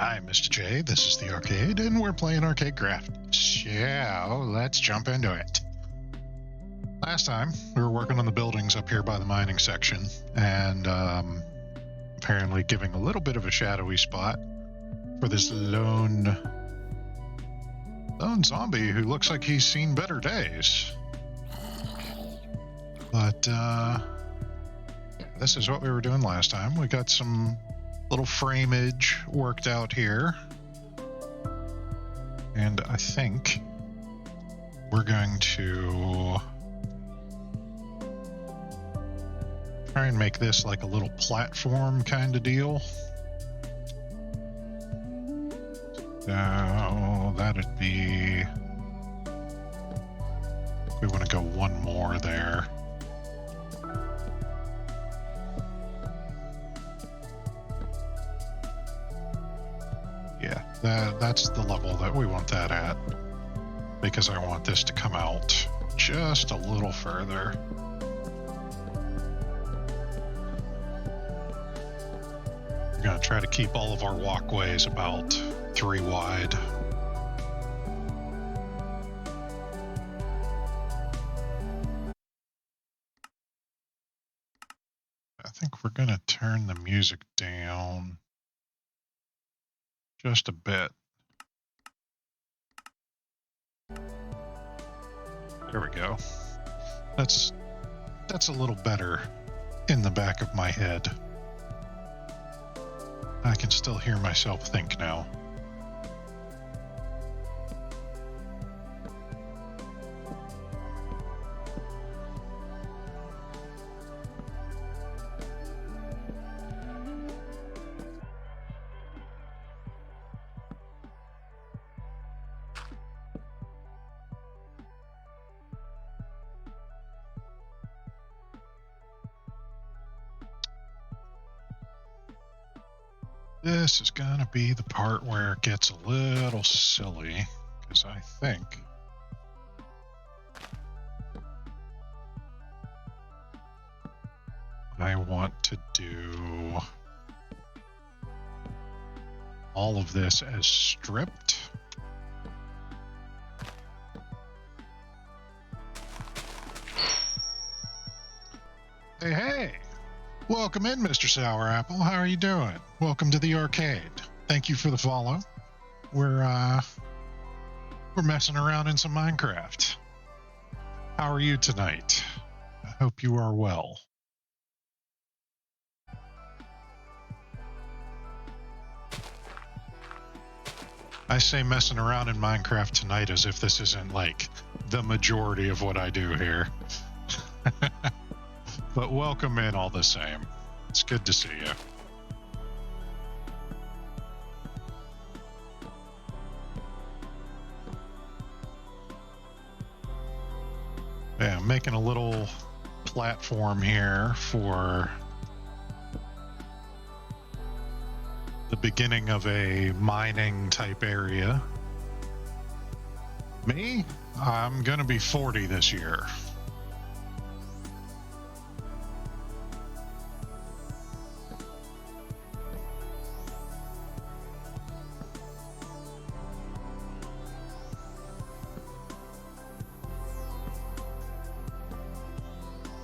I'm Mistah J, this is the arcade, and we're playing ArcadeCraft. So, let's jump into it. Last time, we were working on the buildings up here by the mining section, and apparently giving a little bit of a shadowy spot for this lone zombie who looks like he's seen better days. But, this is what we were doing last time. We got some little frameage worked out here. And I think we're going to try and make this like a little platform kind of deal. So that'd be, we want to go one more there. Yeah, that's the level that we want that at, because I want this to come out just a little further. We're going to try to keep all of our walkways about 3 wide. I think we're going to turn the music down just a bit. There we go. That's a little better in the back of my head. I can still hear myself think now. This is gonna be the part where it gets a little silly, because I think I want to do all of this as stripped. Hey, hey! Welcome in, Mr. Sour Apple. How are you doing? Welcome to the arcade. Thank you for the follow. We're messing around in some Minecraft. How are you tonight? I hope you are well. I say messing around in Minecraft tonight as if this isn't like the majority of what I do here. But welcome in all the same. It's good to see you. Yeah, I'm making a little platform here for the beginning of a mining type area. Me? I'm gonna be 40 this year.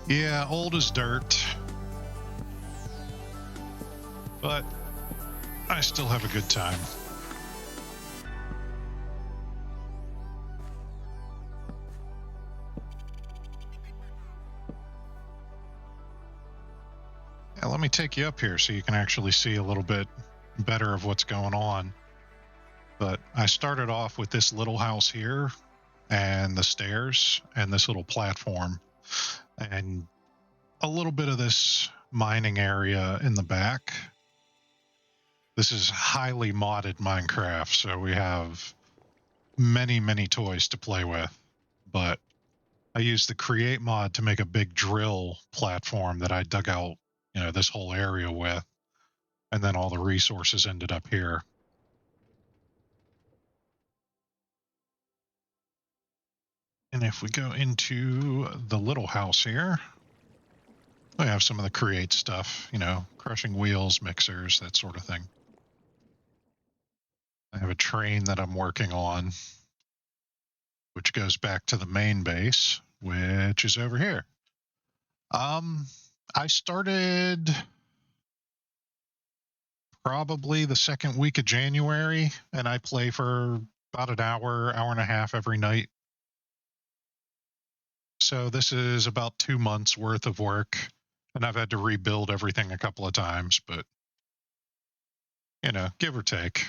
Yeah, old as dirt. But I still have a good time. Yeah, let me take you up here so you can actually see a little bit better of what's going on. But I started off with this little house here and the stairs and this little platform and a little bit of this mining area in the back. This is highly modded Minecraft, so we have many toys to play with. But I used the create mod to make a big drill platform that I dug out, this whole area with, and then all the resources ended up here. And if we go into the little house here, we have some of the create stuff, crushing wheels, mixers, that sort of thing. I have a train that I'm working on, which goes back to the main base, which is over here. I started probably the second week of January, and I play for about an hour and a half every night. So this is about 2 months worth of work, and I've had to rebuild everything a couple of times, but give or take.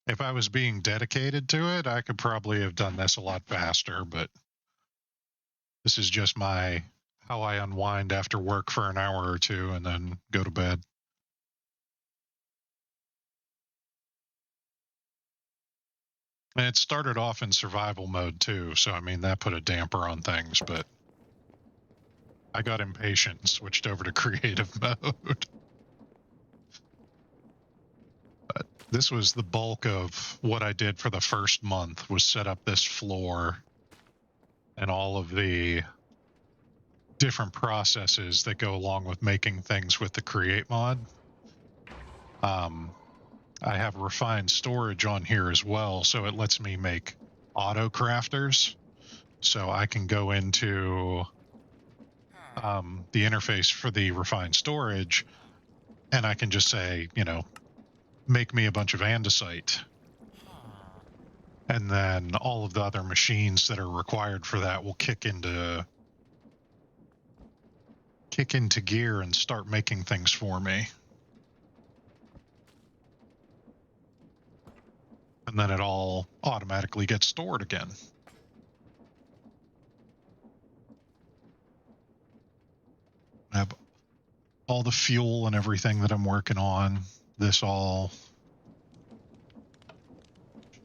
If I was being dedicated to it, I could probably have done this a lot faster, but this is just how I unwind after work for an hour or two and then go to bed. And it started off in survival mode too, so I mean that put a damper on things, but I got impatient and switched over to creative mode. But this was the bulk of what I did for the first month, was set up this floor and all of the different processes that go along with making things with the create mod. I have refined storage on here as well, so it lets me make auto crafters. So I can go into the interface for the refined storage, and I can just say, make me a bunch of andesite. And then all of the other machines that are required for that will kick into gear and start making things for me. And then it all automatically gets stored again. I have all the fuel and everything that I'm working on. This all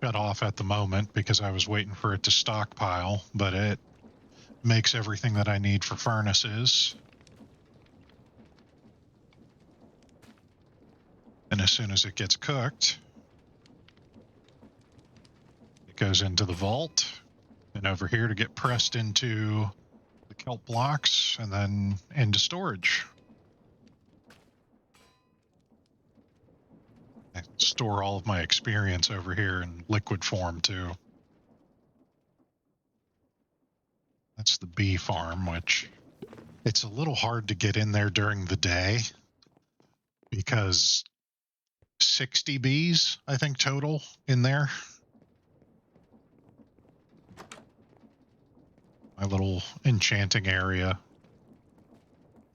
shut off at the moment because I was waiting for it to stockpile, but it makes everything that I need for furnaces. And as soon as it gets cooked, it goes into the vault and over here to get pressed into the kelp blocks and then into storage. I store all of my experience over here in liquid form too. That's the bee farm, which it's a little hard to get in there during the day because 60 bees, I think, total in there. My little enchanting area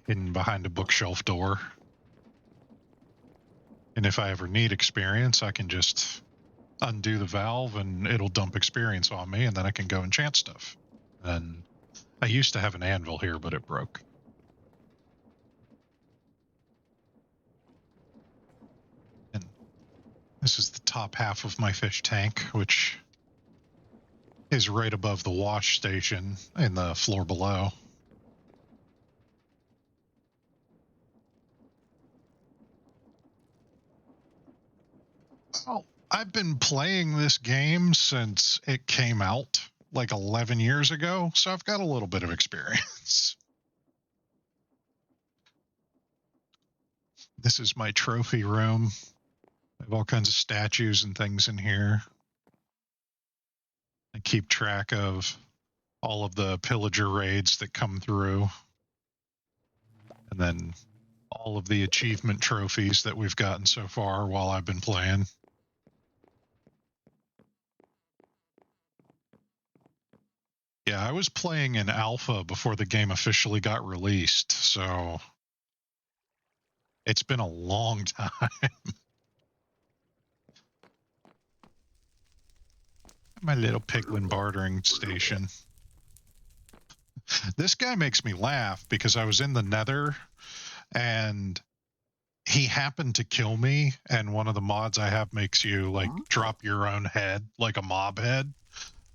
hidden behind a bookshelf door. And if I ever need experience, I can just undo the valve and it'll dump experience on me, and then I can go enchant stuff. And I used to have an anvil here, but it broke. And this is the top half of my fish tank, which is right above the wash station in the floor below. Oh, I've been playing this game since it came out like 11 years ago, so I've got a little bit of experience. This is my trophy room. I have all kinds of statues and things in here. I keep track of all of the pillager raids that come through. And then all of the achievement trophies that we've gotten so far while I've been playing. Yeah, I was playing in alpha before the game officially got released, so it's been a long time. My little piglin bartering station. This guy makes me laugh because I was in the nether and he happened to kill me, and one of the mods I have makes you like drop your own head, like a mob head,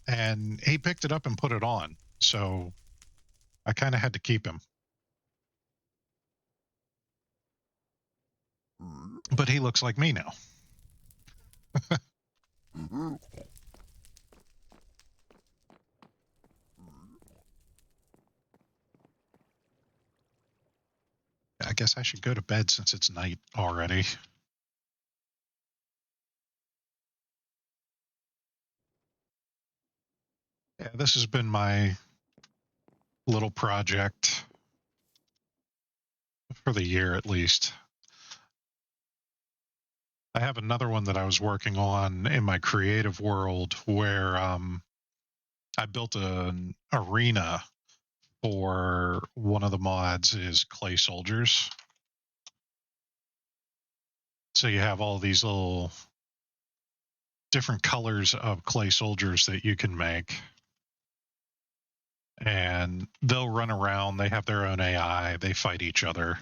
and he picked it up and put it on, so I kind of had to keep him. But he looks like me now. I guess I should go to bed since it's night already. this has been my little project for the year at least. I have another one that I was working on in my creative world where I built an arena for one of the mods is clay soldiers. So you have all these little different colors of clay soldiers that you can make. And they'll run around. They have their own AI. They fight each other.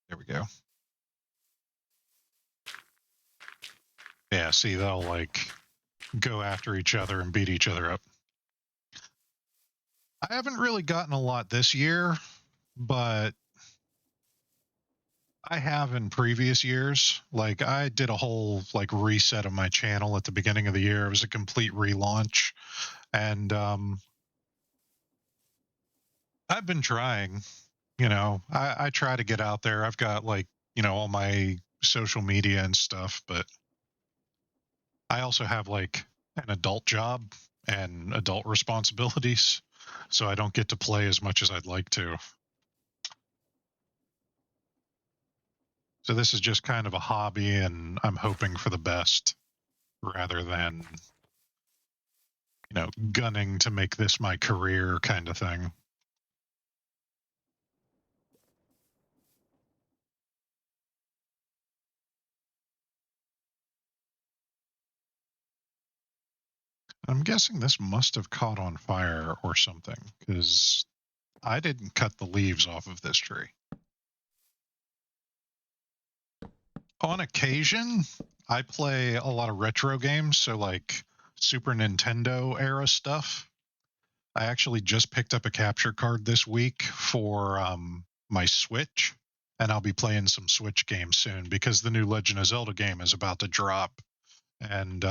There we go. Yeah, see, they'll like go after each other and beat each other up. I haven't really gotten a lot this year, but I have in previous years. Like I did a whole like reset of my channel at the beginning of the year. It was a complete relaunch, and I've been trying. I try to get out there. I've got like all my social media and stuff, but I also have like an adult job and adult responsibilities, so I don't get to play as much as I'd like to. So this is just kind of a hobby, and I'm hoping for the best rather than, gunning to make this my career kind of thing. I'm guessing this must have caught on fire or something, because I didn't cut the leaves off of this tree. On occasion, I play a lot of retro games, so like Super Nintendo era stuff. I actually just picked up a capture card this week for my Switch, and I'll be playing some Switch games soon because the new Legend of Zelda game is about to drop, and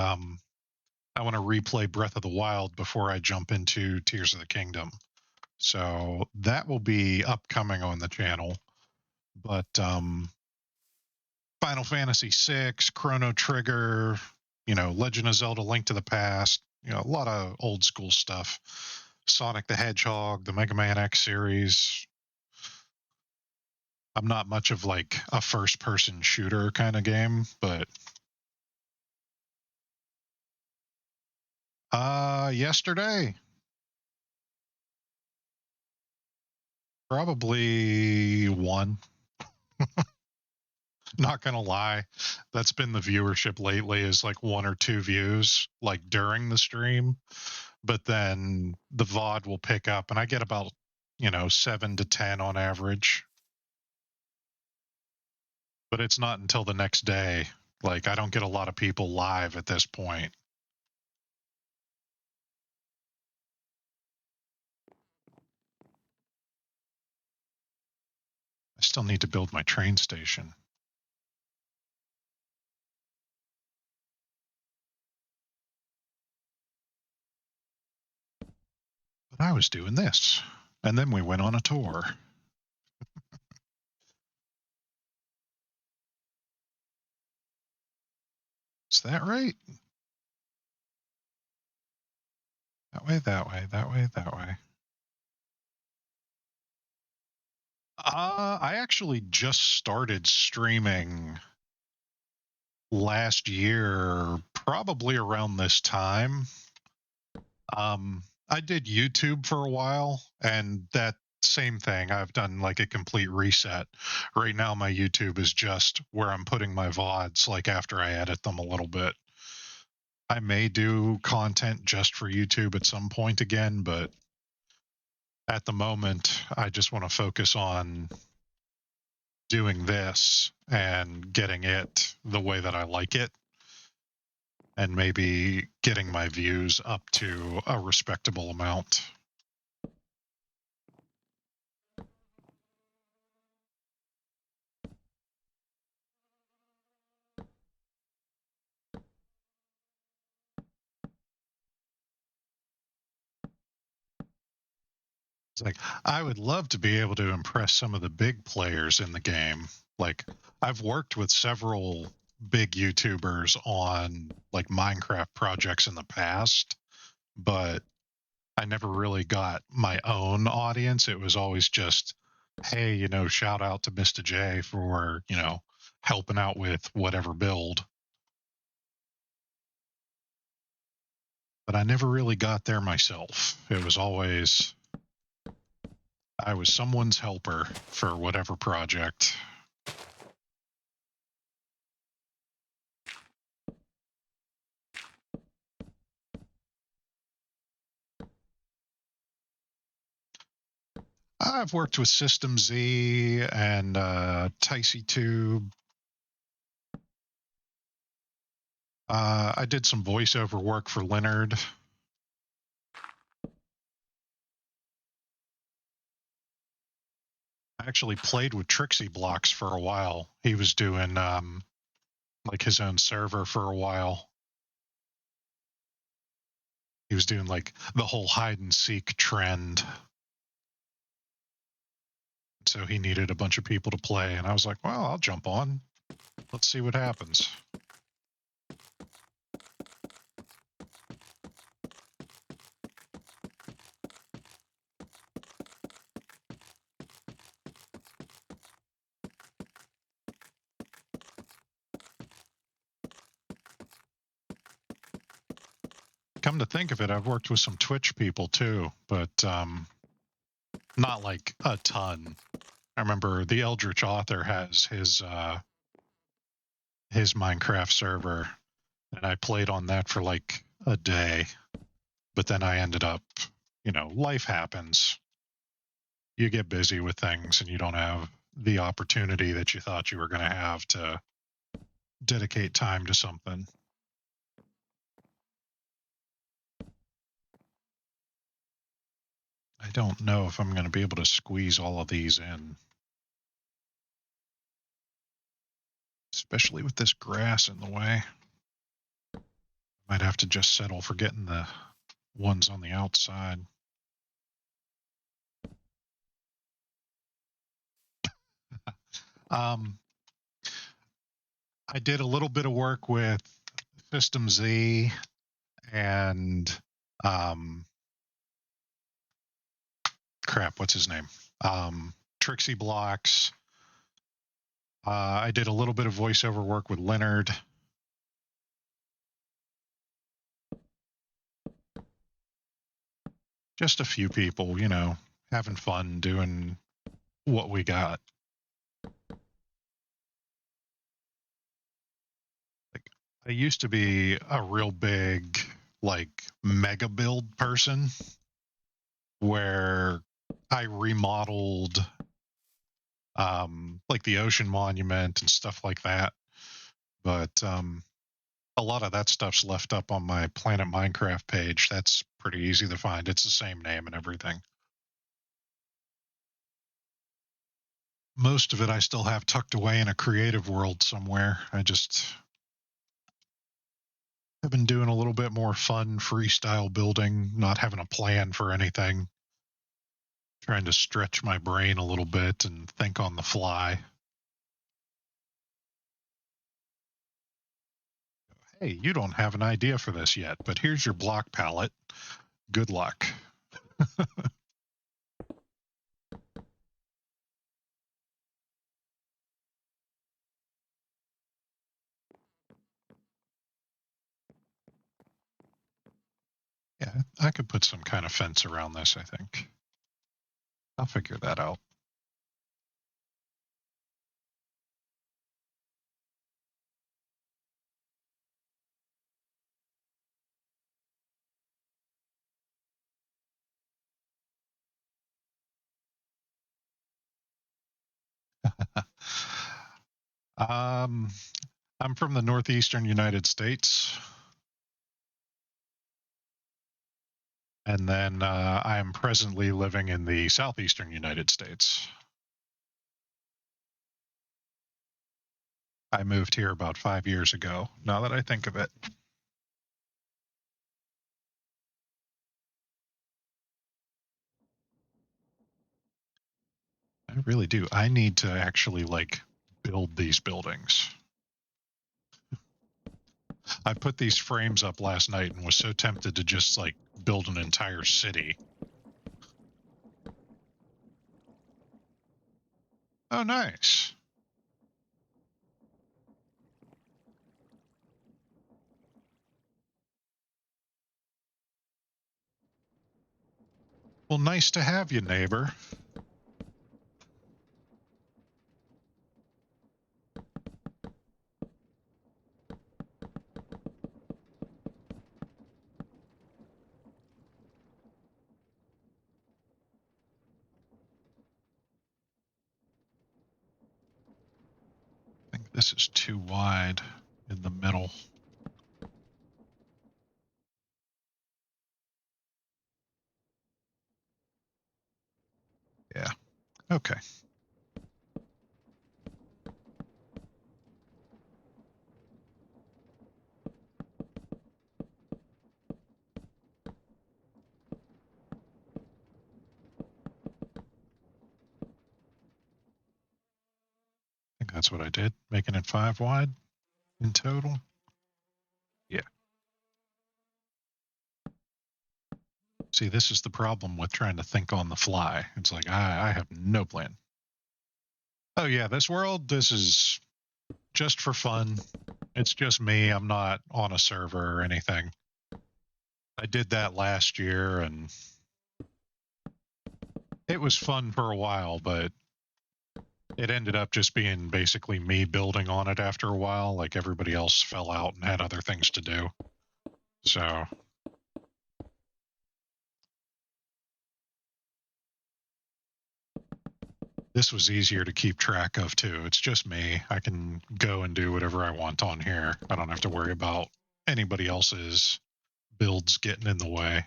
I want to replay Breath of the Wild before I jump into Tears of the Kingdom. So that will be upcoming on the channel. But Final Fantasy VI, Chrono Trigger, Legend of Zelda: Link to the Past, a lot of old school stuff. Sonic the Hedgehog, the Mega Man X series. I'm not much of like a first person shooter kind of game, but yesterday, probably one. Not gonna lie, that's been the viewership lately, is like one or two views like during the stream, but then the VOD will pick up and I get about 7 to 10 on average. But it's not until the next day. Like I don't get a lot of people live at this point. I still need to build my train station. But I was doing this. And then we went on a tour. Is that right? That way, that way, that way, that way. I actually just started streaming last year, probably around this time. I did YouTube for a while, and that same thing. I've done like a complete reset. Right now, my YouTube is just where I'm putting my VODs, like after I edit them a little bit. I may do content just for YouTube at some point again, but at the moment, I just want to focus on doing this and getting it the way that I like it, and maybe getting my views up to a respectable amount. It's like I would love to be able to impress some of the big players in the game, Like, I've worked with several big YouTubers on like Minecraft projects in the past, but I never really got my own audience. It was always just, hey, shout out to Mistah J for, helping out with whatever build. But I never really got there myself. It was always, I was someone's helper for whatever project. I've worked with System Z and TicyTube. I did some voiceover work for Leonard. I actually played with Trixie Blocks for a while. He was doing like his own server for a while. He was doing like the whole hide and seek trend. So he needed a bunch of people to play, and I was like, well, I'll jump on. Let's see what happens. Come to think of it, I've worked with some Twitch people too, but not like a ton. I remember the Eldritch Author has his Minecraft server, and I played on that for like a day. But then I ended up, life happens. You get busy with things, and you don't have the opportunity that you thought you were going to have to dedicate time to something. I don't know if I'm going to be able to squeeze all of these in, especially with this grass in the way. Might have to just settle for getting the ones on the outside. I did a little bit of work with System Z and what's his name? Trixie Blocks. I did a little bit of voiceover work with Leonard. Just a few people, having fun doing what we got. Like, I used to be a real big, like, mega build person where I remodeled like the ocean monument and stuff like that. But a lot of that stuff's left up on my Planet Minecraft page. That's pretty easy to find. It's the same name and everything. Most of it I still have tucked away in a creative world somewhere. I just have been doing a little bit more fun freestyle building, not having a plan for anything. Trying to stretch my brain a little bit and think on the fly. Hey, you don't have an idea for this yet, but here's your block palette. Good luck. Yeah, I could put some kind of fence around this, I think. I'll figure that out. I'm from the northeastern United States. And then I am presently living in the southeastern United States. I moved here about 5 years ago, now that I think of it. I really do. I need to actually like build these buildings. I put these frames up last night and was so tempted to just like build an entire city. Oh, nice. Well, nice to have you, neighbor. I think this is too wide in the middle. Yeah. Okay. I think that's what I did, making it 5 wide in total. Yeah. See, this is the problem with trying to think on the fly. It's like, I have no plan. Oh, yeah, this world, this is just for fun. It's just me. I'm not on a server or anything. I did that last year, and it was fun for a while, but it ended up just being basically me building on it after a while. Like everybody else fell out and had other things to do. So this was easier to keep track of too. It's just me. I can go and do whatever I want on here. I don't have to worry about anybody else's builds getting in the way.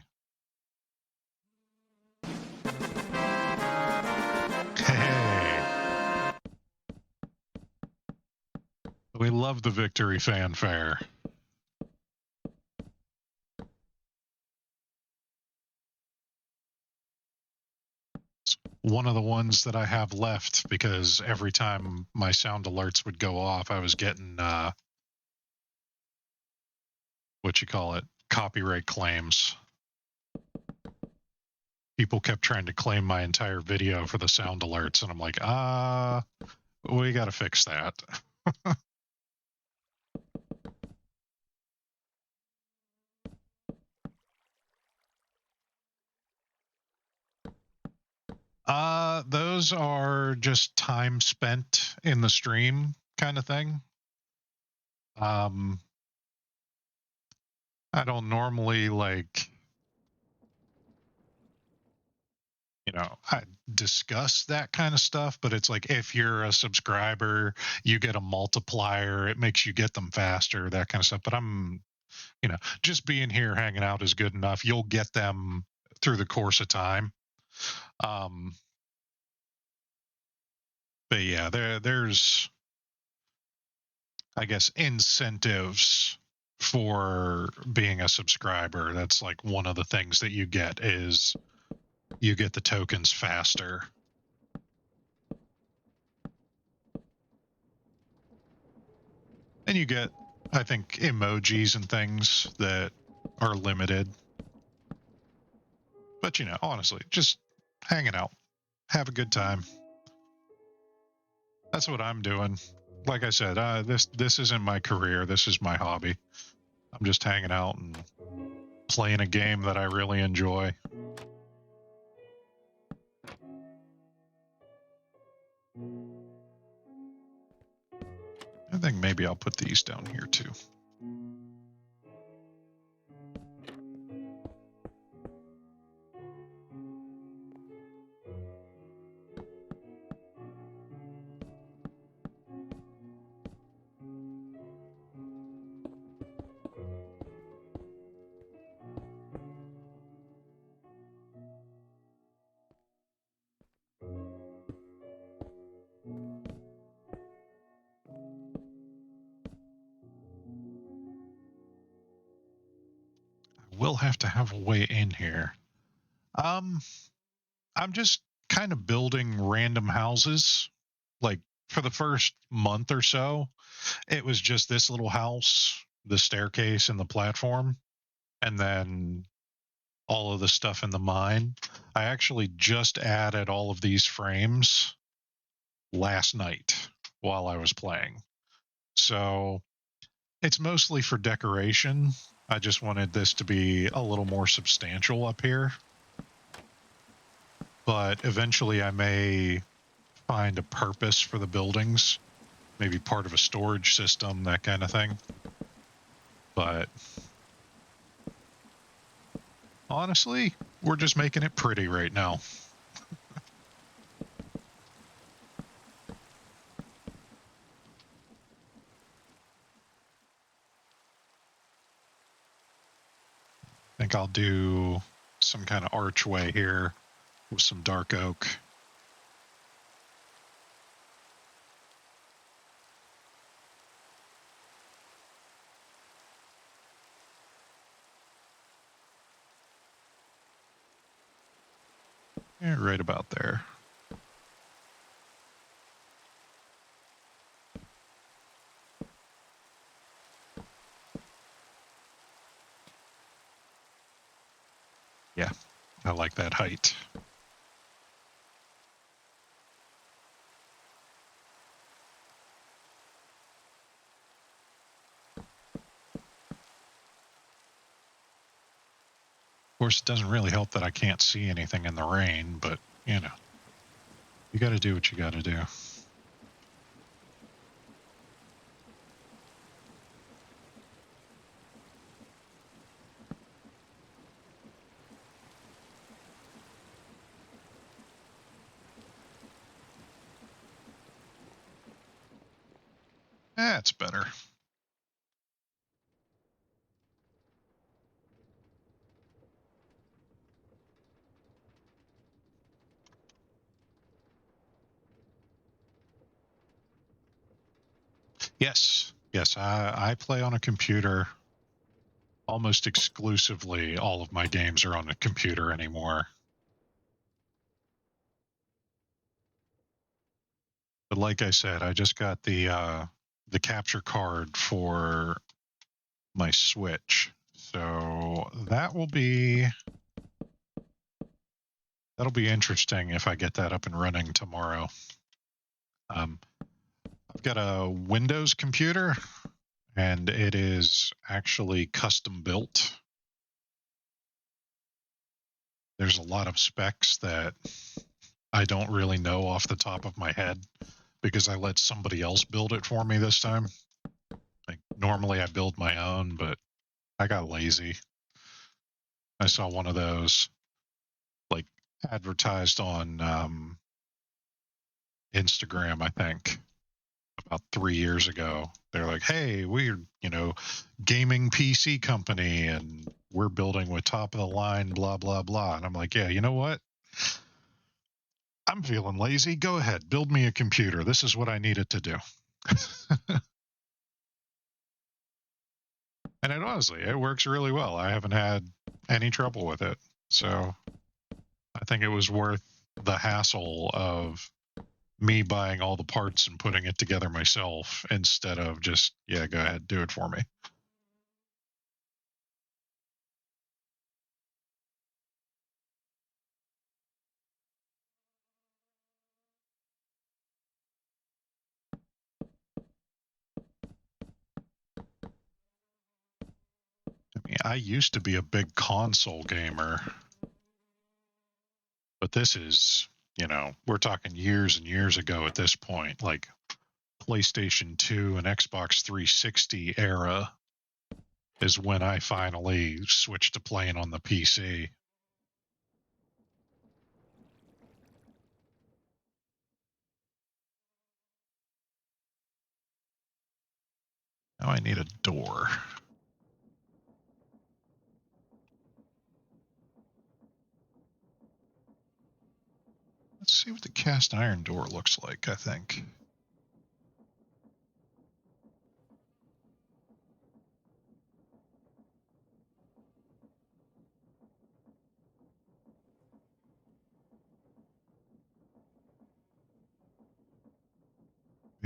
Hey, we love the victory fanfare. It's one of the ones that I have left because every time my sound alerts would go off, I was getting copyright claims. People kept trying to claim my entire video for the sound alerts, and I'm like, we got to fix that. Those are just time spent in the stream kind of thing. I don't normally I discuss that kind of stuff, but it's like if you're a subscriber, you get a multiplier, it makes you get them faster, that kind of stuff. But I'm, just being here hanging out is good enough. You'll get them through the course of time. But yeah, there's I guess incentives for being a subscriber. That's like one of the things that you get is you get the tokens faster. And you get, I think, emojis and things that are limited. But honestly, just hanging out. Have a good time. That's what I'm doing. Like I said, this isn't my career. This is my hobby. I'm just hanging out and playing a game that I really enjoy. I think maybe I'll put these down here too. Will have to have a way in here. I'm just kind of building random houses, like for the first month or so, it was just this little house, the staircase, and the platform, and then all of the stuff in the mine. I actually just added all of these frames last night while I was playing. So it's mostly for decoration. I just wanted this to be a little more substantial up here. But eventually I may find a purpose for the buildings, maybe part of a storage system, that kind of thing. But honestly, we're just making it pretty right now. I think I'll do some kind of archway here with some dark oak. Yeah, right about there. Yeah, I like that height. Of course, it doesn't really help that I can't see anything in the rain, but, you know, you got to do what you got to do. That's better. Yes, I play on a computer almost exclusively. All of my games are on a computer anymore. But like I said, I just got the capture card for my Switch, so that'll be interesting if I get that up and running tomorrow. I've got a Windows computer, and it is actually custom built. There's a lot of specs that I don't really know off the top of my head because I let somebody else build it for me this time. Like, normally I build my own, but I got lazy. I saw one of those like advertised on Instagram, I think, about 3 years ago. They're like, hey, we're, gaming PC company and we're building with top of the line, blah, blah, blah. And I'm like, yeah, you know what? I'm feeling lazy. Go ahead, build me a computer. This is what I need it to do. And it works really well. I haven't had any trouble with it. So I think it was worth the hassle of me buying all the parts and putting it together myself instead of just, yeah, go ahead, do it for me. I mean, I used to be a big console gamer, but this is, we're talking years and years ago at this point, like PlayStation 2 and Xbox 360 era is when I finally switched to playing on the PC. Now I need a door. Let's see what the cast iron door looks like, I think.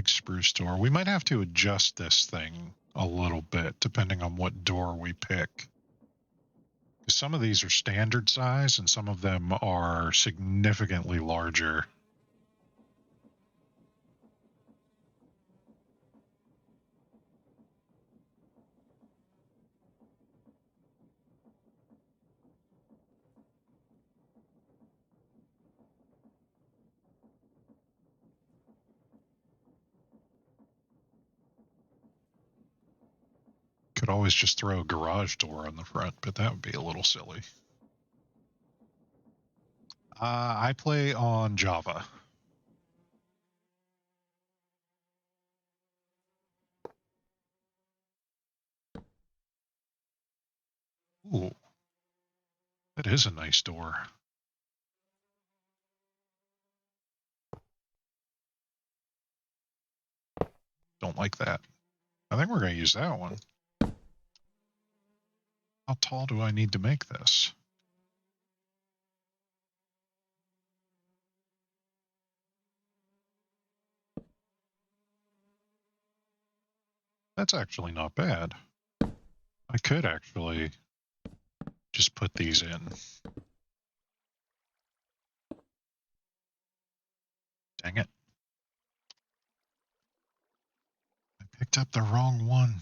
big spruce door. We might have to adjust this thing a little bit depending on what door we pick. Some of these are standard size and some of them are significantly larger. Could always just throw a garage door on the front, but that would be a little silly. I play on Java. Ooh, that is a nice door. Don't like that. I think we're going to use that one. How tall do I need to make this? That's actually not bad. I could actually just put these in. Dang it. I picked up the wrong one.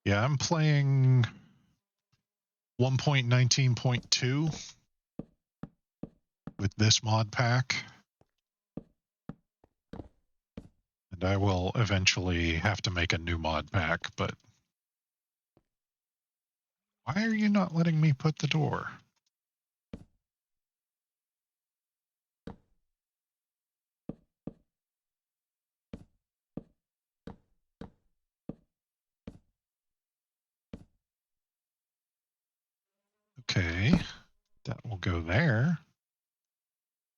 Yeah, I'm playing 1.19.2 with this mod pack. And I will eventually have to make a new mod pack, but why are you not letting me put the door? Okay, that will go there.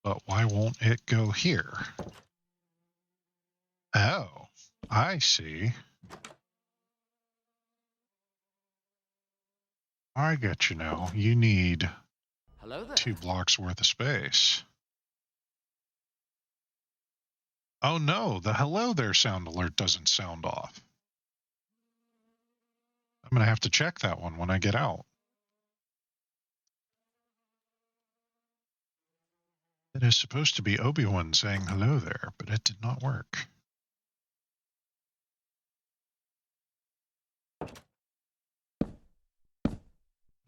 But why won't it go here? Oh, I see. I get you now. You need Hello there. 2 blocks worth of space. Oh no, the hello there sound alert doesn't sound off. I'm going to have to check that one when I get out. It is supposed to be Obi-Wan saying hello there, but it did not work.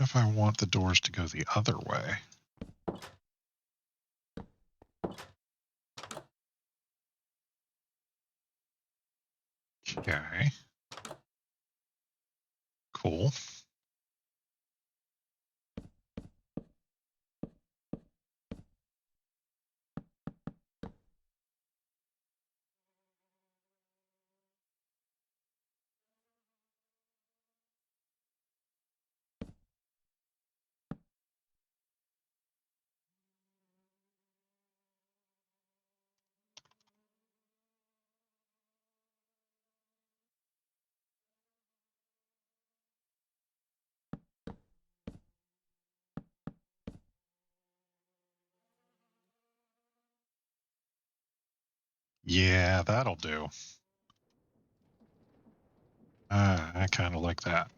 If I want the doors to go the other way. Okay. Cool. Yeah, that'll do. I kind of like that.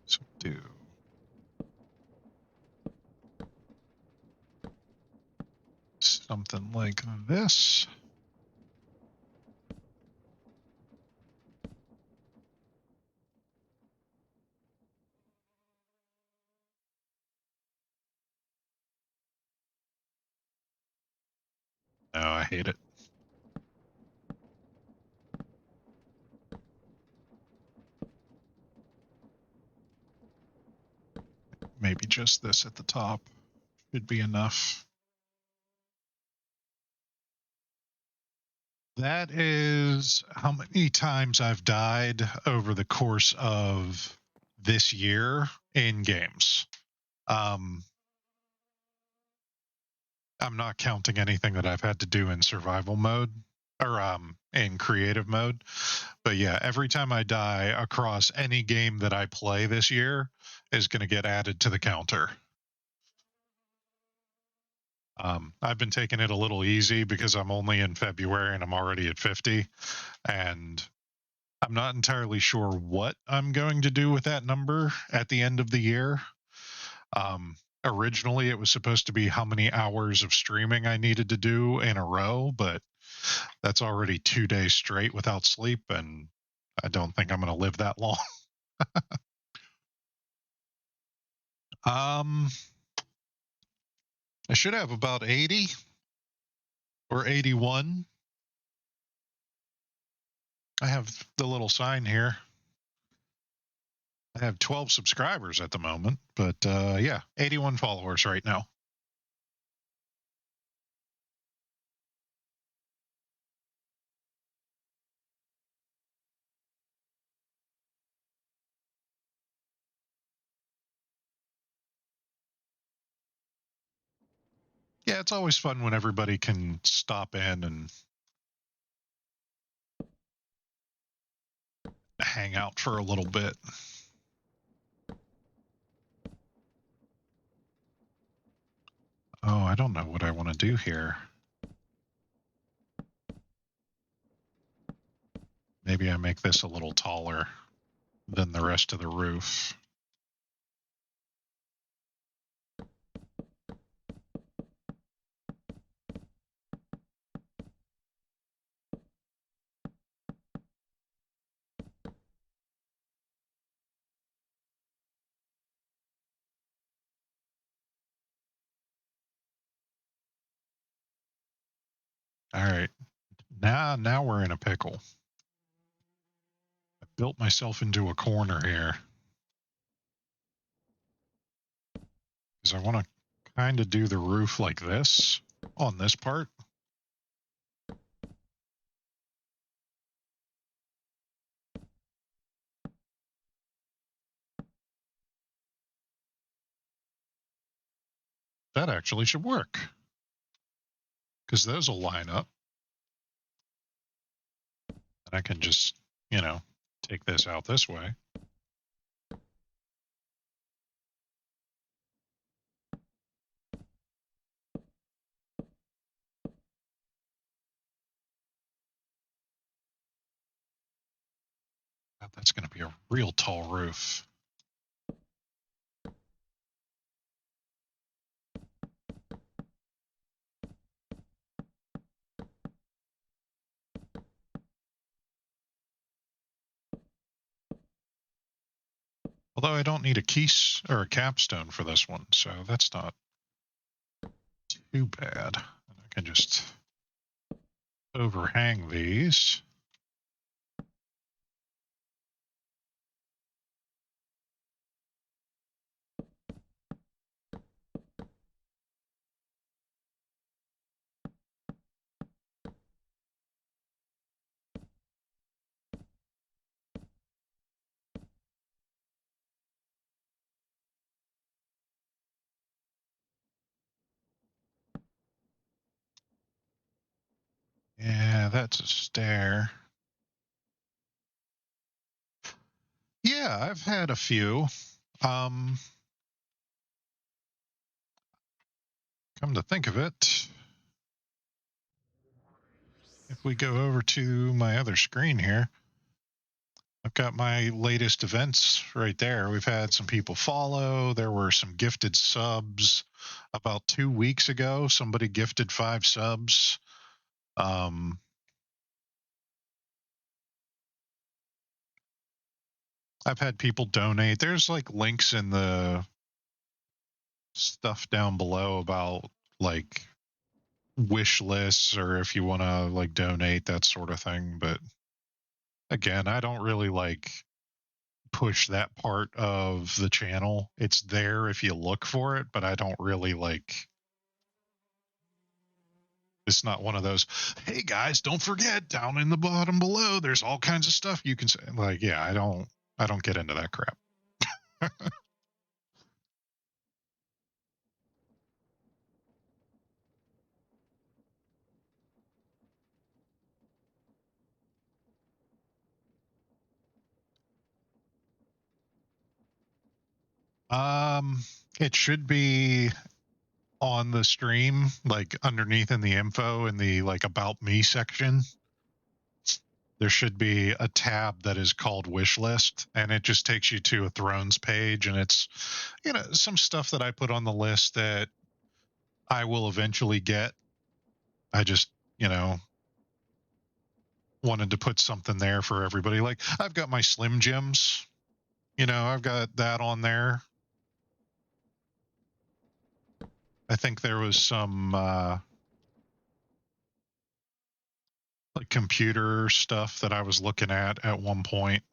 So do something like this. No, I hate it. Maybe just this at the top should be enough. That is how many times I've died over the course of this year in games. I'm not counting anything that I've had to do in survival mode. or in creative mode. But yeah, every time I die across any game that I play this year is going to get added to the counter. I've been taking it a little easy because I'm only in February and I'm already at 50, and I'm not entirely sure what I'm going to do with that number at the end of the year. Originally, it was supposed to be how many hours of streaming I needed to do in a row, but that's already 2 days straight without sleep, and I don't think I'm going to live that long. um, I should have about 80 or 81. I have the little sign here. I have 12 subscribers at the moment, but yeah, 81 followers right now. Yeah, it's always fun when everybody can stop in and hang out for a little bit. Oh, I don't know what I want to do here. Maybe I make this a little taller than the rest of the roof. All right. Now we're in a pickle. I built myself into a corner here because I want to kind of do the roof like this on this part. That actually should work because those will line up. And I can just, take this out this way. That's going to be a real tall roof. Although I don't need a keys or a capstone for this one, so that's not too bad. I can just overhang these. Yeah, that's a stair. Yeah, I've had a few. Come to think of it, if we go over to my other screen here, I've got my latest events right there. We've had some people follow. There were some gifted subs about 2 weeks ago. Somebody gifted 5 subs. I've had people donate. There's like links in the stuff down below about like wish lists or if you want to like donate, that sort of thing. But again, I don't really like push that part of the channel. It's there if you look for it, but I don't really like, it's not one of those, hey guys, don't forget down in the bottom below there's all kinds of stuff you can say. Like, yeah, I don't get into that crap. It should be on the stream, like underneath in the info in the like about me section. There should be a tab that is called Wishlist, and it just takes you to a Thrones page, and it's, you know, some stuff that I put on the list that I will eventually get. I just, you know, wanted to put something there for everybody. Like I've got my Slim Jims, you know, I've got that on there. I think there was some like computer stuff that I was looking at one point.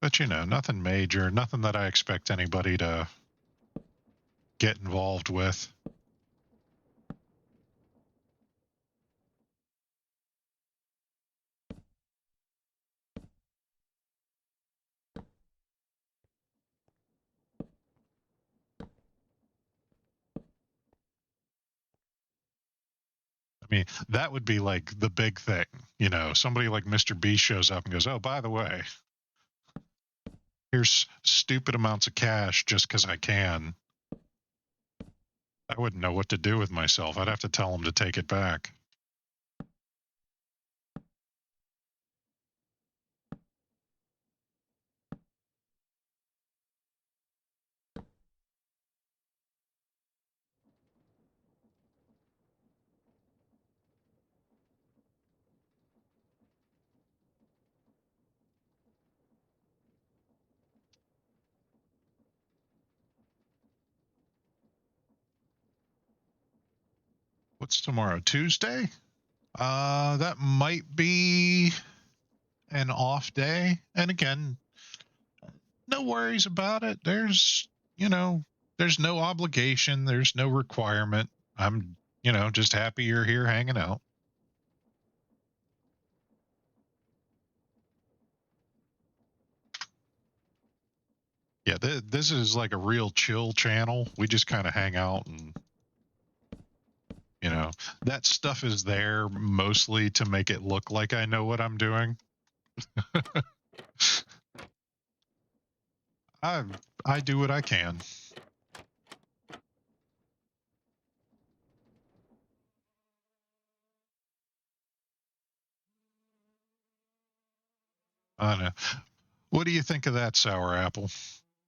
But you know, nothing major, nothing that I expect anybody to get involved with. I mean, that would be like the big thing, you know, somebody like Mr. B shows up and goes, "Oh, by the way, here's stupid amounts of cash just because I can." I wouldn't know what to do with myself. I'd have to tell him to take it back. What's tomorrow? Tuesday? That might be an off day. And again, no worries about it. There's, you know, there's no obligation. There's no requirement. I'm, you know, just happy you're here hanging out. Yeah, this is like a real chill channel. We just kind of hang out and, you know, that stuff is there mostly to make it look like I know what I'm doing. I do what I can. I don't know. What do you think of that, Sour Apple?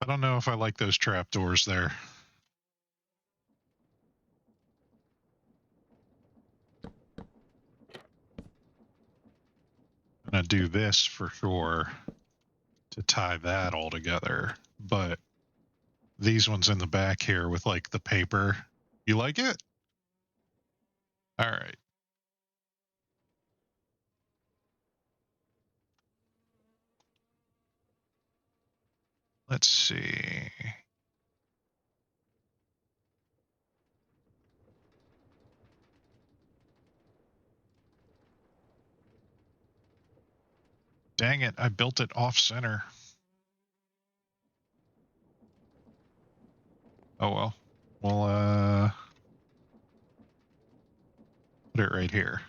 I don't know if I like those trapdoors there. I'm gonna do this for sure to tie that all together. But these ones in the back here with like the paper, you like it? All right. Let's see. Dang it, I built it off center. Oh well. We'll put it right here.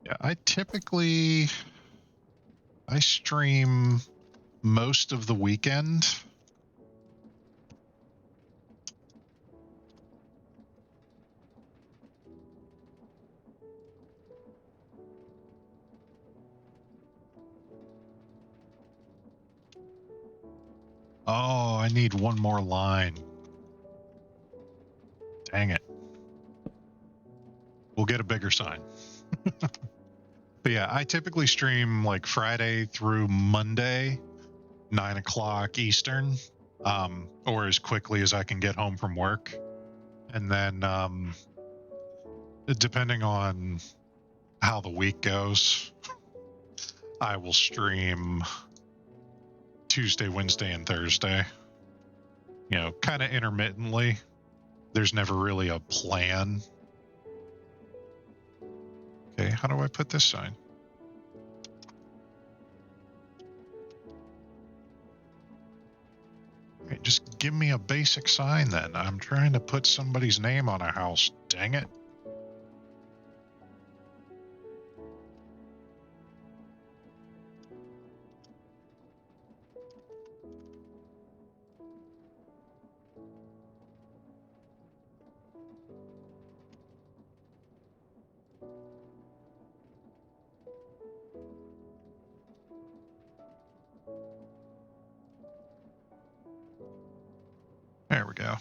Yeah, I stream most of the weekend. Oh, I need one more line. Dang it. We'll get a bigger sign. But yeah, I typically stream like Friday through Monday, 9 o'clock Eastern, or as quickly as I can get home from work. And then, depending on how the week goes, I will stream Tuesday, Wednesday, and Thursday. You know, kind of intermittently. There's never really a plan. Okay, how do I put this sign? Okay, just give me a basic sign then. I'm trying to put somebody's name on a house. Dang it. There we go.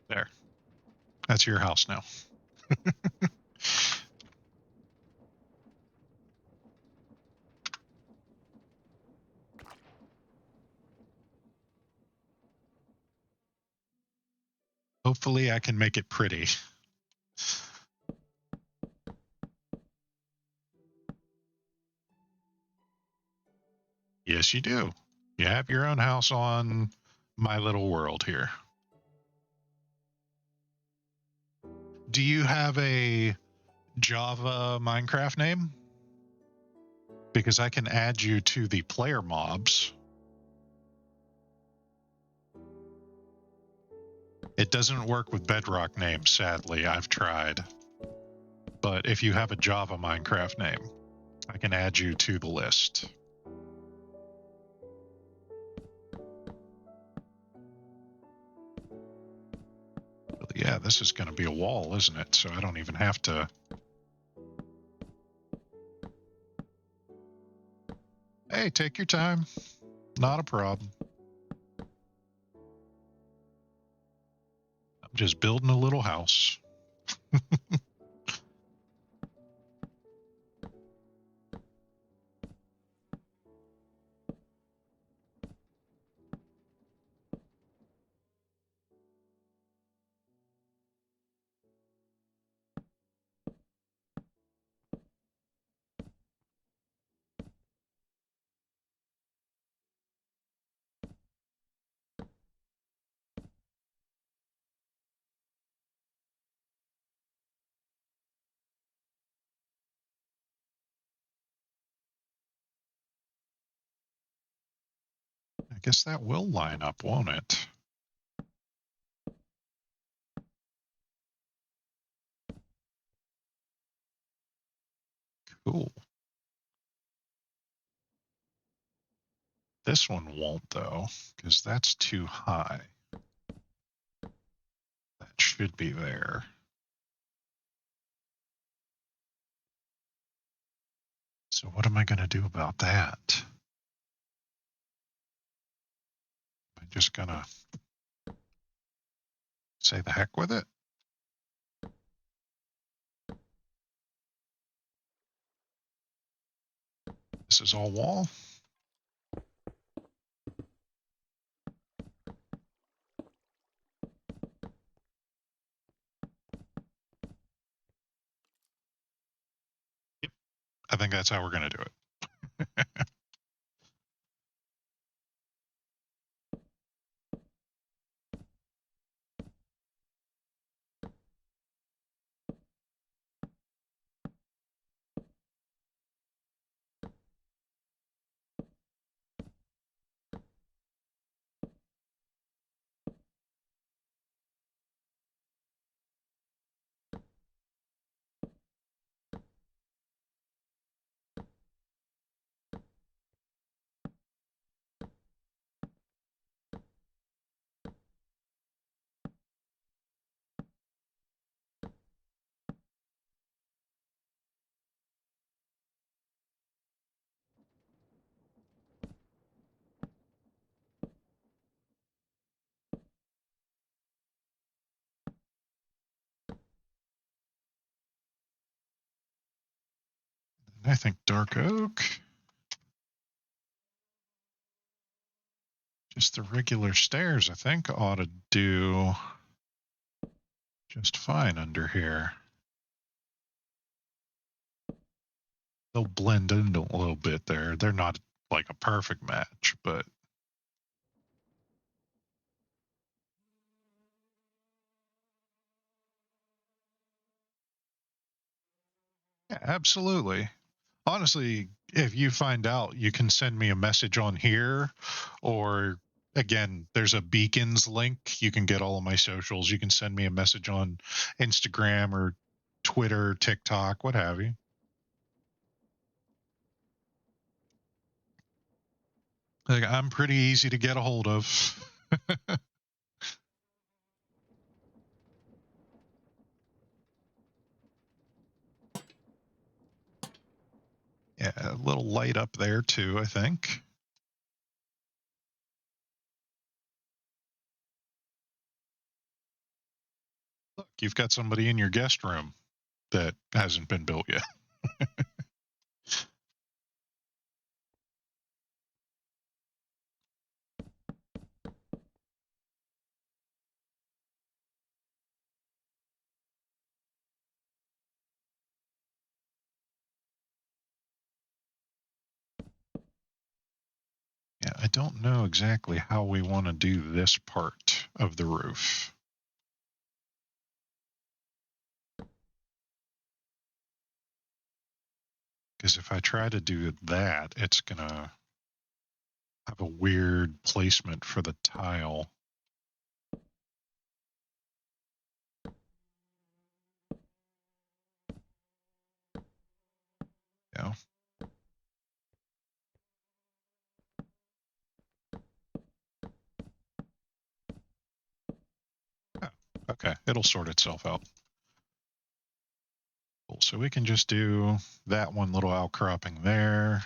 There. That's your house now. Hopefully I can make it pretty. Yes, you do. You have your own house on my little world here. Do you have a Java Minecraft name? Because I can add you to the player mobs. It doesn't work with Bedrock names, sadly. I've tried. But if you have a Java Minecraft name, I can add you to the list. Yeah, this is going to be a wall, isn't it? So I don't even have to... Hey, take your time. Not a problem. I'm just building a little house. I guess that will line up, won't it? Cool. This one won't, though, because that's too high. That should be there. So what am I going to do about that? Am I just going to say the heck with it? This is all wall? Yep. I think that's how we're going to do it. I think dark oak. Just the regular stairs, I think, ought to do just fine under here. They'll blend in a little bit there. They're not like a perfect match, but yeah, absolutely. Honestly, if you find out, you can send me a message on here, or again, there's a beacons link. You can get all of my socials. You can send me a message on Instagram or Twitter, TikTok, what have you. Like, I'm pretty easy to get a hold of. Yeah, a little light up there too, I think. Look, you've got somebody in your guest room that hasn't been built yet. Yeah, I don't know exactly how we want to do this part of the roof. Because if I try to do that, it's going to have a weird placement for the tile. Yeah. Oh, okay, it'll sort itself out. Cool. So we can just do that one little outcropping there.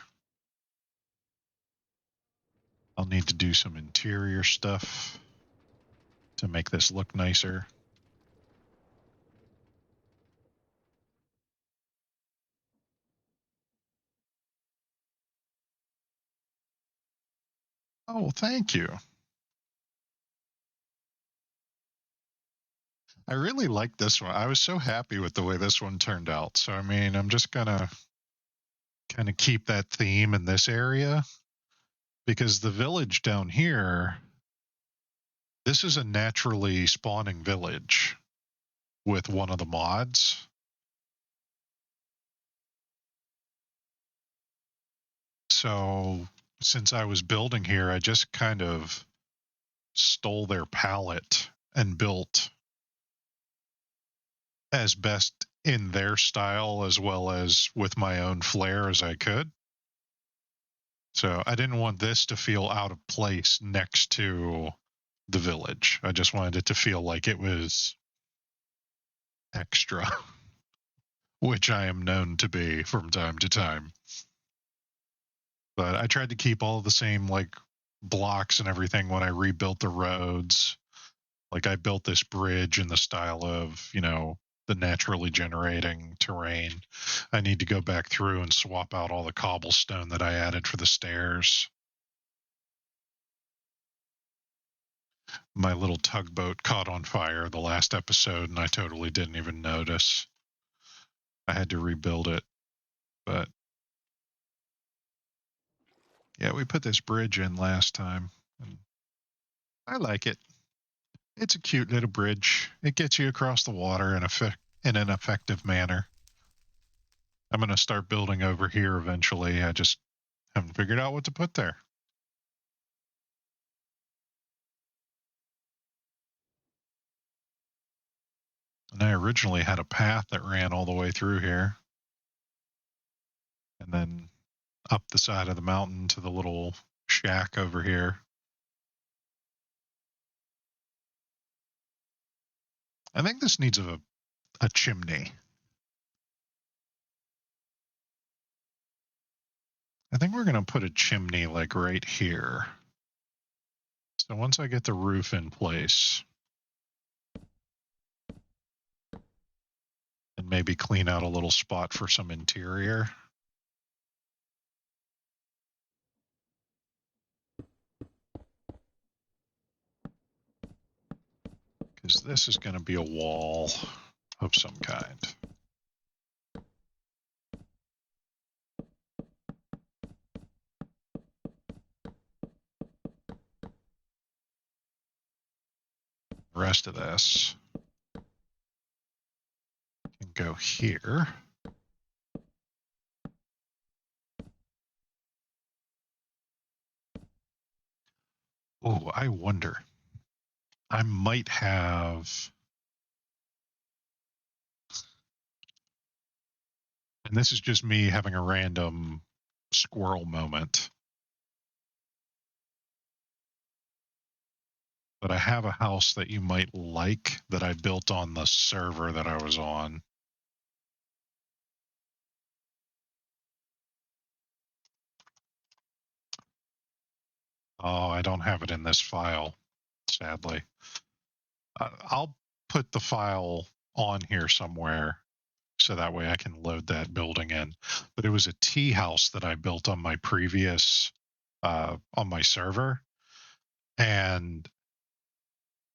I'll need to do some interior stuff to make this look nicer. Oh, thank you. I really like this one. I was so happy with the way this one turned out. So, I mean, I'm just going to kind of keep that theme in this area because the village down here, this is a naturally spawning village with one of the mods. So, since I was building here, I just kind of stole their palette and built as best in their style as well as with my own flair as I could. So I didn't want this to feel out of place next to the village. I just wanted it to feel like it was extra, which I am known to be from time to time. But I tried to keep all the same like blocks and everything when I rebuilt the roads. Like I built this bridge in the style of, the naturally generating terrain. I need to go back through and swap out all the cobblestone that I added for the stairs. My little tugboat caught on fire the last episode and I totally didn't even notice. I had to rebuild it. But yeah, we put this bridge in last time and I like it. It's a cute little bridge. It gets you across the water in an effective manner. I'm going to start building over here eventually. I just haven't figured out what to put there. And I originally had a path that ran all the way through here. And then up the side of the mountain to the little shack over here. I think this needs a chimney. I think we're going to put a chimney like right here. So once I get the roof in place, and maybe clean out a little spot for some interior. Because this is going to be a wall of some kind. The rest of this can go here. Oh, I wonder. I might have, and this is just me having a random squirrel moment, but I have a house that you might like that I built on the server that I was on. Oh, I don't have it in this file, sadly. I'll put the file on here somewhere so that way I can load that building in. But it was a tea house that I built on my previous, on my server. And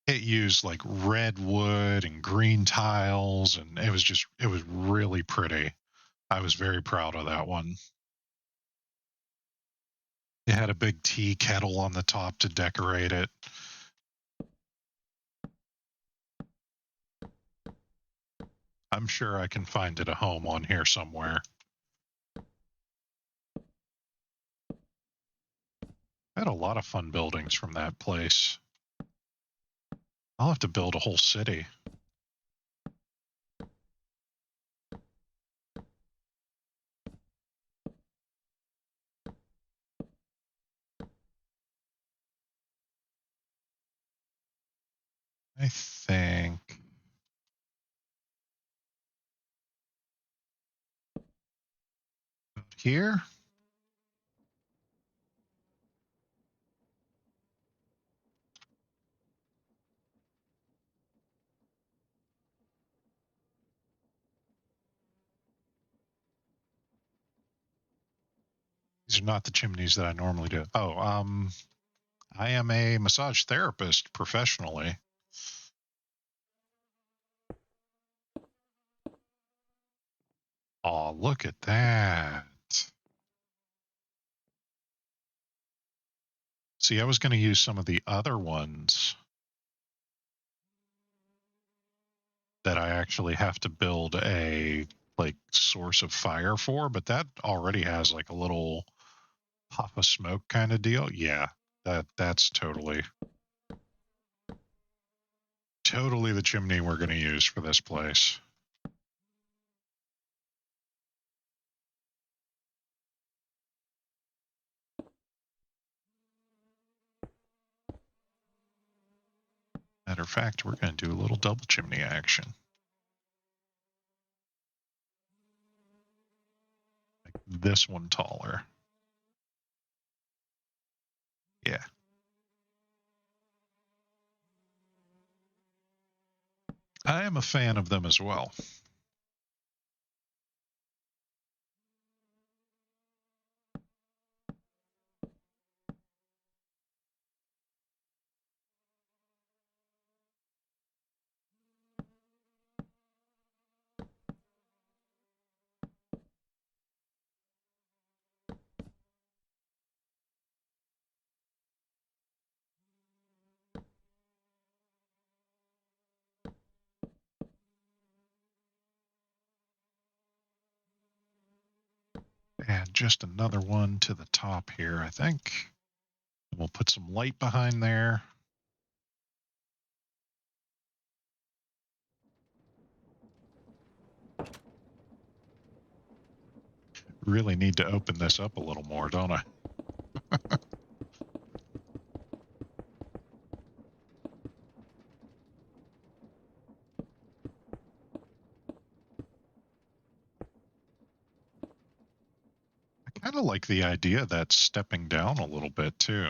it used like red wood and green tiles. And it was really pretty. I was very proud of that one. It had a big tea kettle on the top to decorate it. I'm sure I can find it a home on here somewhere. I had a lot of fun buildings from that place. I'll have to build a whole city. I think here. These are not the chimneys that I normally do. Oh, I am a massage therapist professionally. Oh, look at that. See, I was going to use some of the other ones that I actually have to build a like source of fire for, but that already has like a little puff of smoke kind of deal. Yeah, that's totally the chimney we're going to use for this place. Matter of fact, we're going to do a little double chimney action. Make this one taller. Yeah. I am a fan of them as well. Add just another one to the top here, I think. We'll put some light behind there. Really need to open this up a little more, don't I? I kind of like the idea of that stepping down a little bit too.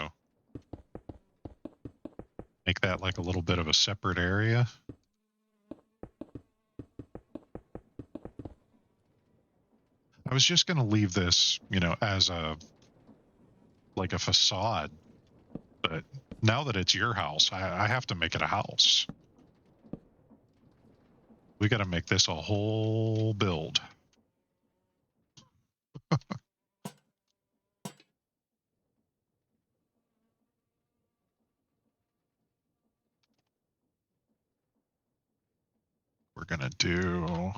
Make that like a little bit of a separate area. I was just going to leave this, as a like a facade, but now that it's your house, I have to make it a house. We got to make this a whole build. We're going to do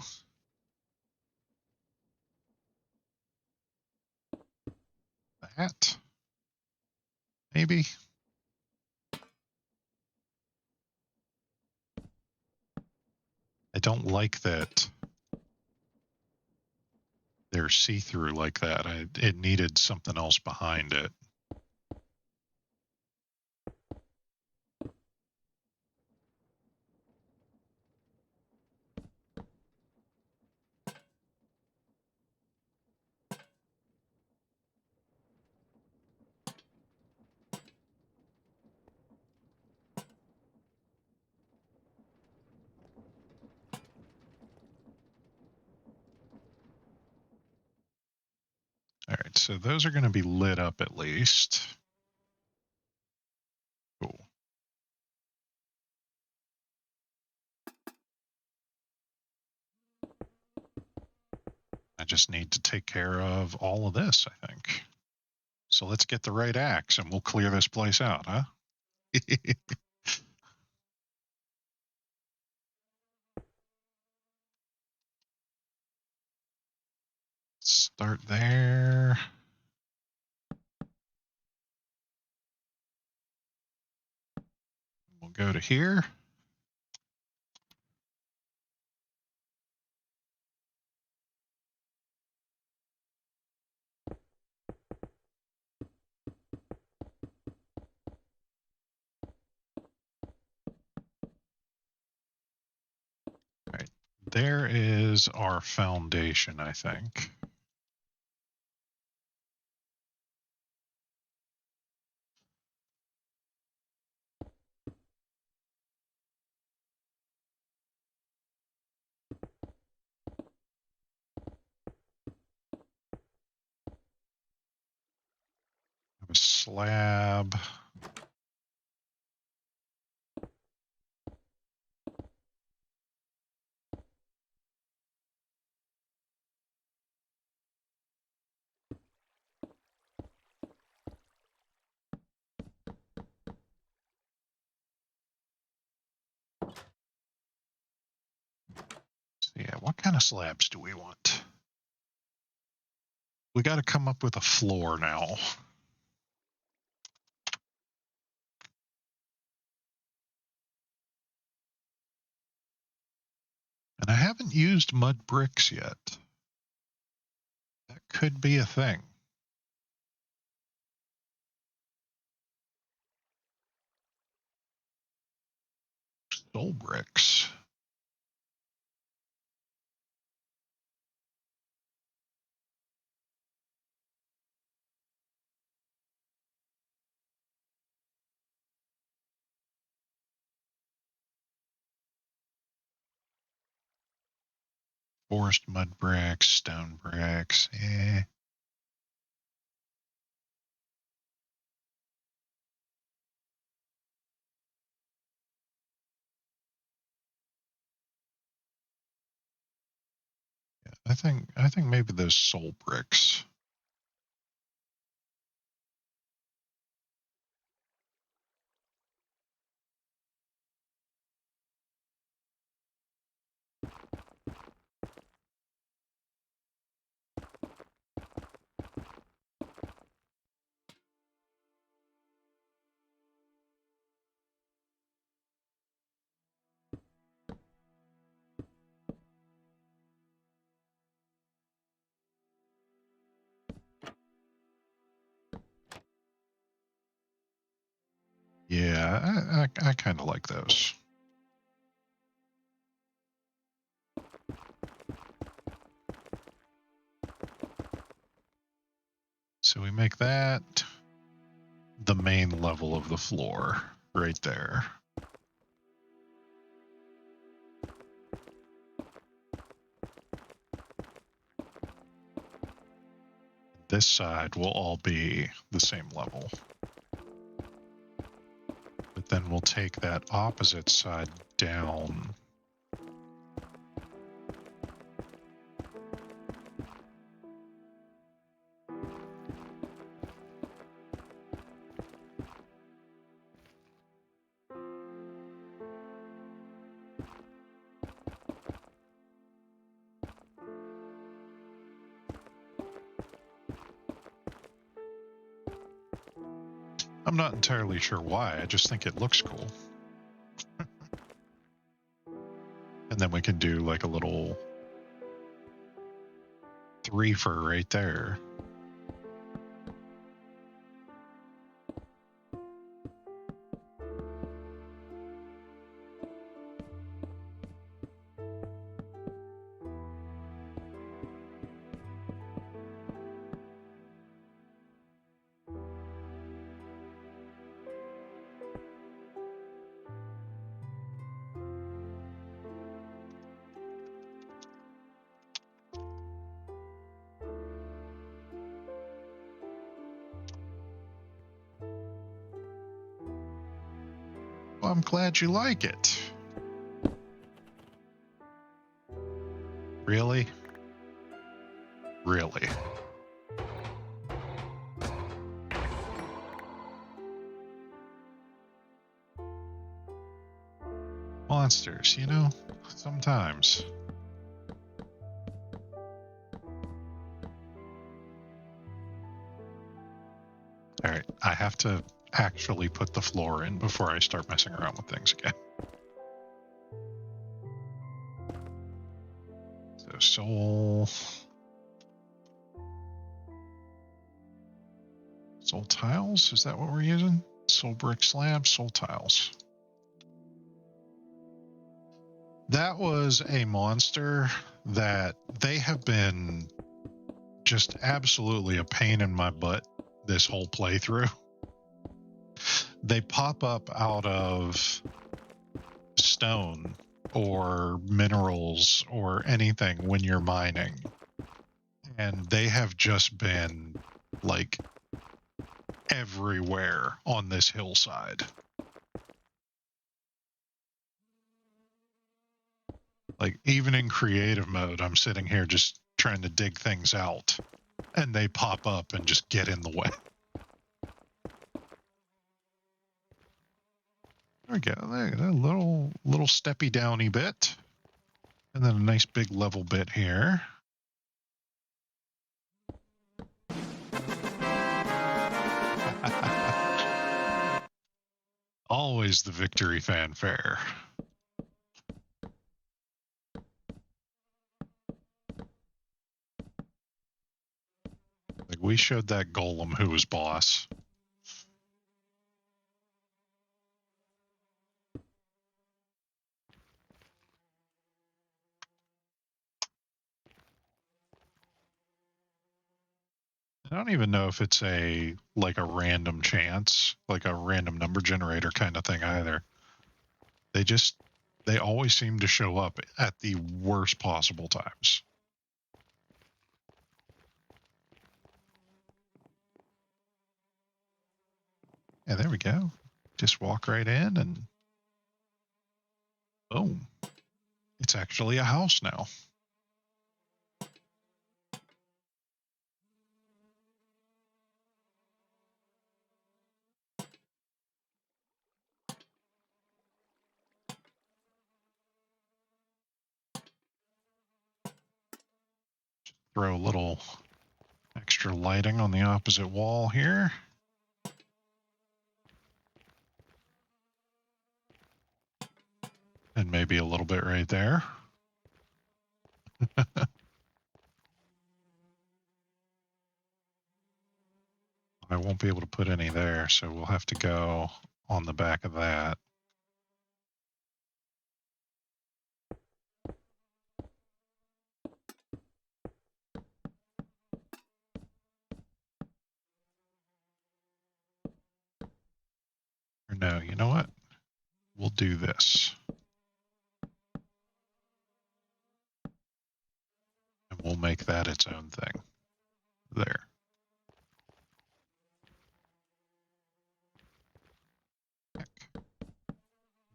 that. Maybe. I don't like that they're see-through like that. It needed something else behind it. All right, so those are going to be lit up at least. Cool. I just need to take care of all of this, I think. So let's get the right axe and we'll clear this place out, huh? Start there. We'll go to here. All right, there is our foundation, I think. Have a slab. So yeah, what kind of slabs do we want? We got to come up with a floor now. And I haven't used mud bricks yet. That could be a thing. Soul bricks. Forest mud bricks, stone bricks. I think maybe those soul bricks. Yeah, I kind of like those. So we make that the main level of the floor right there. This side will all be the same level. But then we'll take that opposite side down. I'm not entirely sure why, I just think it looks cool. And then we could do like a little threefer right there. Well, I'm glad you like it. Really? Really? Monsters, you know, sometimes. All right, I have to actually put the floor in before I start messing around with things again. So soul tiles, is that what we're using? Soul brick slabs, soul tiles. That was a monster that they have been just absolutely a pain in my butt this whole playthrough. They pop up out of stone or minerals or anything when you're mining. And they have just been like everywhere on this hillside. Like even in creative mode, I'm sitting here just trying to dig things out and they pop up and just get in the way. There we go. There, a little steppy downy bit. And then a nice big level bit here. Always the victory fanfare. Like we showed that golem who was boss. I don't even know if it's a random chance, like a random number generator kind of thing either. They always seem to show up at the worst possible times. Yeah, there we go. Just walk right in and boom. It's actually a house now. Throw a little extra lighting on the opposite wall here. And maybe a little bit right there. I won't be able to put any there, so we'll have to go on the back of that. Or no, you know what? We'll do this. And we'll make that its own thing. There. Heck.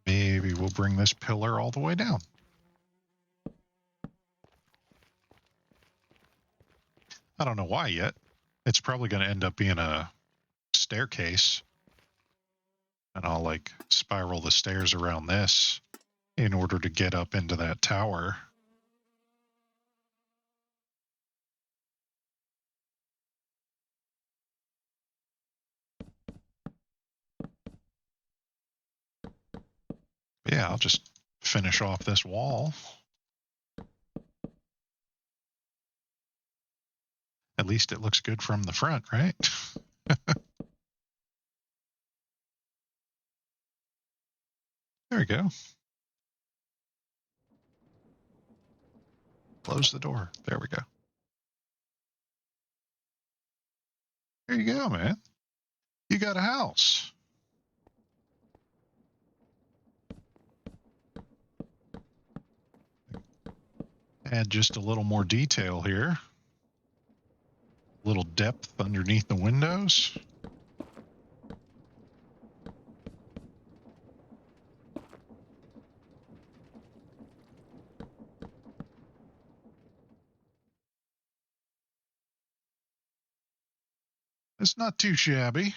Maybe we'll bring this pillar all the way down. I don't know why yet. It's probably going to end up being a staircase. And I'll like spiral the stairs around this in order to get up into that tower. Yeah, I'll just finish off this wall. At least it looks good from the front, right? There we go. Close the door. There we go. There you go, man. You got a house. Add just a little more detail here. A little depth underneath the windows. It's not too shabby.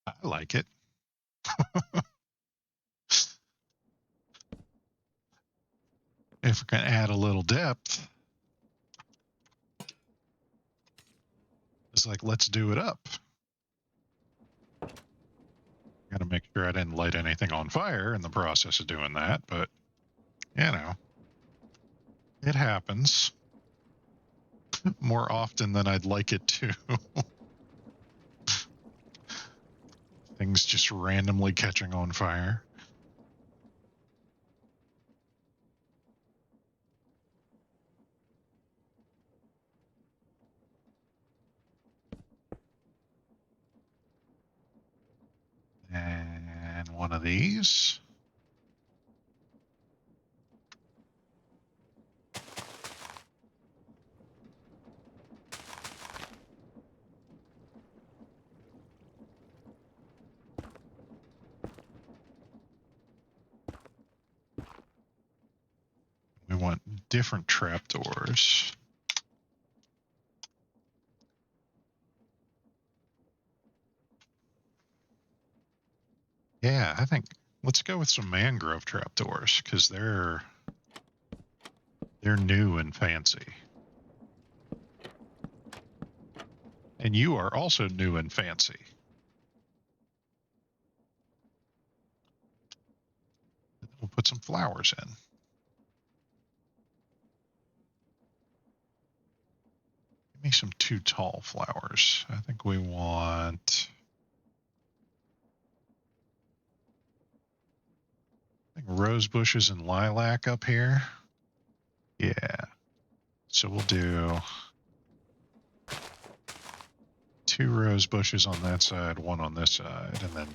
I like it. If we're going to add a little depth, it's like, let's do it up. Got to make sure I didn't light anything on fire in the process of doing that, but, you know, it happens more often than I'd like it to. Things just randomly catching on fire. And one of these. We want different trapdoors. Yeah, I think let's go with some mangrove trapdoors because they're new and fancy. And you are also new and fancy. We'll put some flowers in. Give me some too tall flowers. I think we want... I think rose bushes and lilac up here. Yeah. So we'll do 2 rose bushes on that side, 1 on this side, and then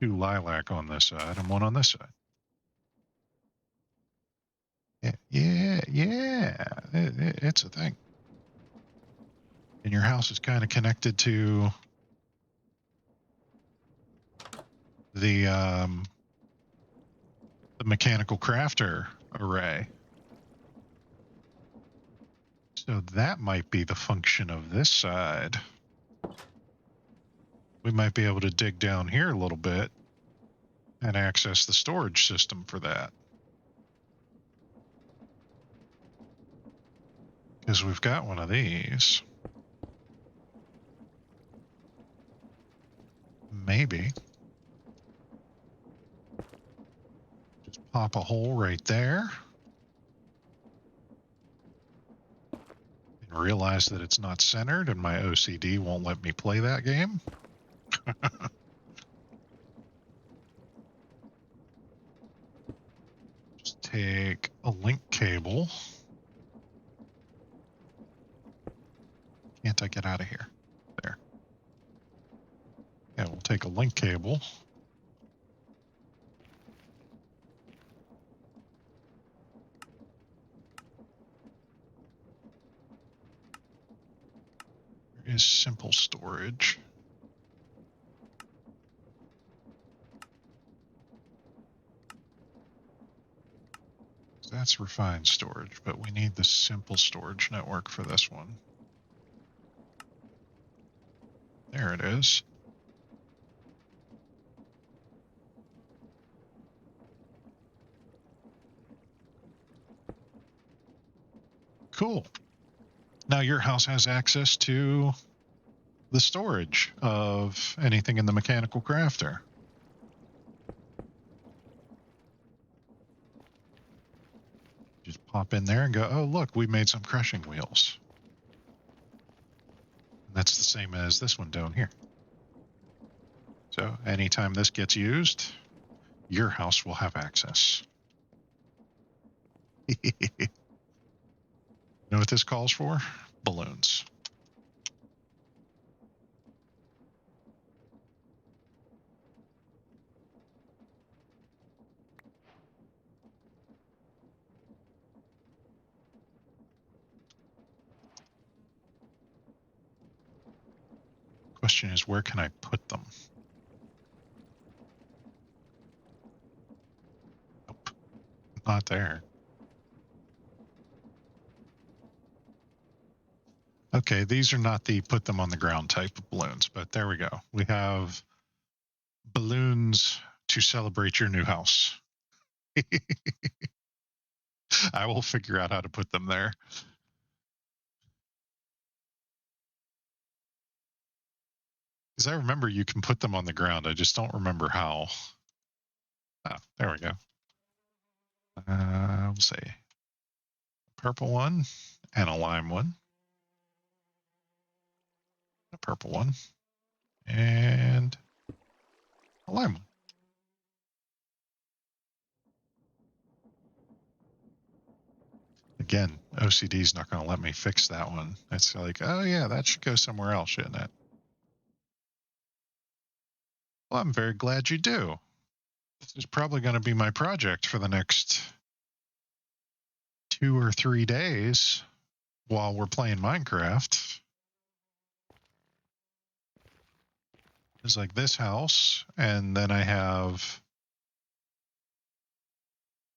2 lilac on this side and 1 on this side. Yeah. It's a thing. And your house is kind of connected to the mechanical crafter array. So that might be the function of this side. We might be able to dig down here a little bit and access the storage system for that. Because we've got one of these. Maybe. Just pop a hole right there. And realize that it's not centered and my OCD won't let me play that game. Just take a link cable. Can't I get out of here? There. Yeah, we'll take a link cable. There is simple storage. That's refined storage, but we need the simple storage network for this one. There it is. Cool. Now your house has access to the storage of anything in the mechanical crafter. Just pop in there and go, oh, look, we made some crushing wheels. And that's the same as this one down here. So anytime this gets used, your house will have access. You know what this calls for? Balloons. Question is, where can I put them? Nope, not there. Okay, these are not the put them on the ground type of balloons, but there we go. We have balloons to celebrate your new house. I will figure out how to put them there. Because I remember you can put them on the ground. I just don't remember how. Oh, there we go. We'll say a purple one and a lime one. A purple one and a lime one. Again, OCD is not going to let me fix that one. It's like, oh yeah, that should go somewhere else, shouldn't it? Well, I'm very glad you do. This is probably going to be my project for the next 2 or 3 days while we're playing Minecraft. It's like this house, and then I have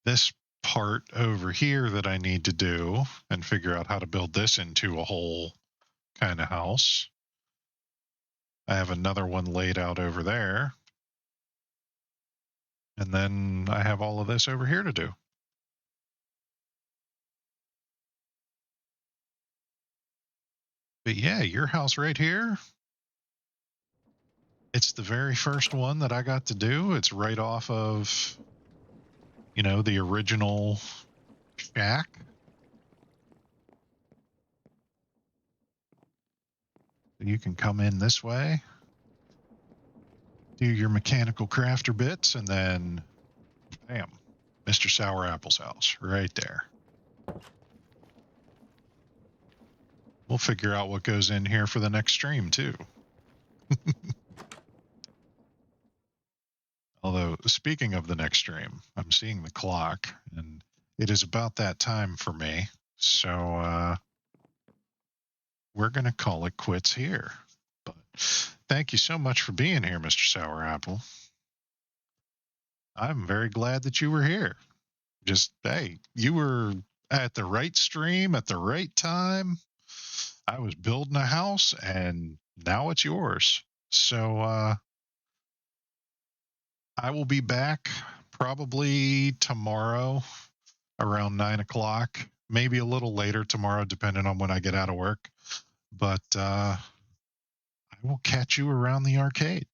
this part over here that I need to do and figure out how to build this into a whole kind of house. I have another one laid out over there. And then I have all of this over here to do. But yeah, your house right here, it's the very first one that I got to do. It's right off of, you know, the original shack. You can come in this way, do your mechanical crafter bits, and then, bam, Mr. Sour Apple's house right there. We'll figure out what goes in here for the next stream, too. Although, speaking of the next stream, I'm seeing the clock, and it is about that time for me. So, we're going to call it quits here. But thank you so much for being here, Mr. Sour Apple. I'm very glad that you were here. Just, hey, you were at the right stream at the right time. I was building a house, and now it's yours. So, I will be back probably tomorrow around 9 o'clock, maybe a little later tomorrow, depending on when I get out of work. But I will catch you around the arcade.